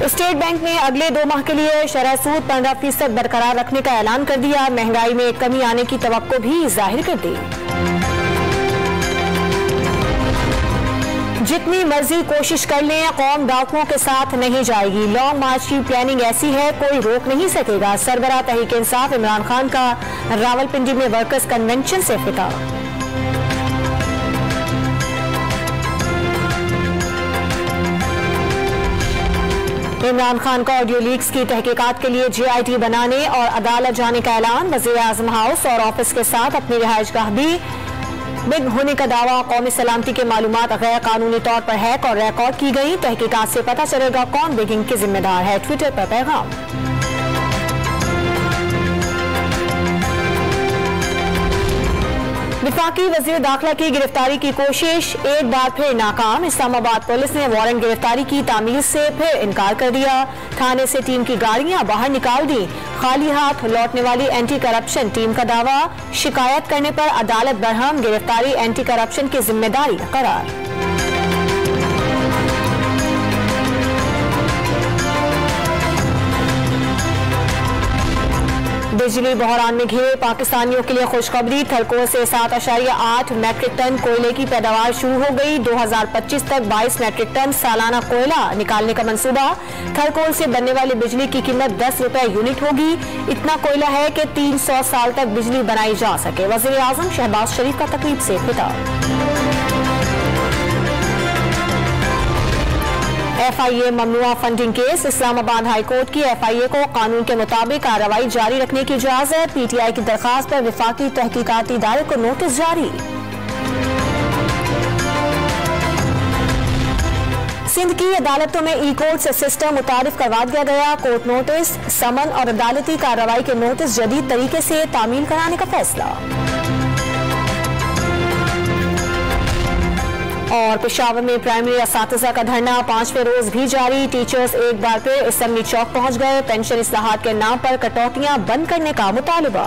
State bank ने अगले 2 माह के लिए शरह सूद 15% बरकरार रखने का ऐलान कर दिया। महंगाई में कमी आने की तवक्को भी जाहिर कर दी। जितनी मर्जी कोशिश कर लें, कौम डाकुओं के साथ नहीं जाएगी। लॉन्ग मार्च की प्लानिंग ऐसी है, कोई रोक नहीं सकेगा। सरबराह तहरीक इंसाफ इमरान खान का रावलपिंडी में वर्कर्स कन्वेंशन से खिताब। इमरान खान का ऑडियो लीक्स की तहकीकात के लिए JIT बनाने और अदालत जाने का ऐलान। वज़ीर आज़म हाउस और ऑफिस के साथ अपनी रिहाइशगाह भी बिग होने का दावा। कौमी सलामती के मालूमात गैर कानूनी तौर पर हैक और रिकॉर्ड की गई। तहकीकात से पता चलेगा कौन बिगिंग के जिम्मेदार है। ट्विटर पर पैगाम। वफाकी वज़ीर दाखिला की गिरफ्तारी की कोशिश एक बार फिर नाकाम। इस्लामाबाद पुलिस ने वारंट गिरफ्तारी की तामील से फिर इनकार कर दिया। थाने से टीम की गाड़ियां बाहर निकाल दी। खाली हाथ लौटने वाली एंटी करप्शन टीम का दावा। शिकायत करने पर अदालत बरहम। गिरफ्तारी एंटी करप्शन की जिम्मेदारी करार। बिजली बहरान में घिरे पाकिस्तानियों के लिए खुशखबरी। थरकोल से 7.8 मैट्रिक टन कोयले की पैदावार शुरू हो गई। 2025 तक 22 मैट्रिक टन सालाना कोयला निकालने का मंसूबा। थरकोल से बनने वाली बिजली की कीमत 10 रुपए यूनिट होगी। इतना कोयला है कि 300 साल तक बिजली बनाई जा सके। वज़ीर आज़म शहबाज शरीफ का तकरीब से खिताब। FIA ममनुआ funding case. Islamabad high court की FIA को कानून के मुताबिक कार्रवाई जारी रखने की इजाजत। PTI की दरखास्त पर विफाकी तहकीकाती इदारे को नोटिस जारी। सिंध की अदालतों में ई-कोर्ट सिस्टम मुतारिफ करवा दिया गया। कोर्ट नोटिस, समन और अदालती कार्रवाई के नोटिस जदीद तरीके से तामील कराने का फैसला। और पेशावर में प्राइमरी असातिज़ा का धरना 5वें रोज भी जारी। टीचर्स एक बार फिर असेंबली चौक पहुंच गए। पेंशन इस्लाहात के नाम पर कटौतियां बंद करने का मुतालबा।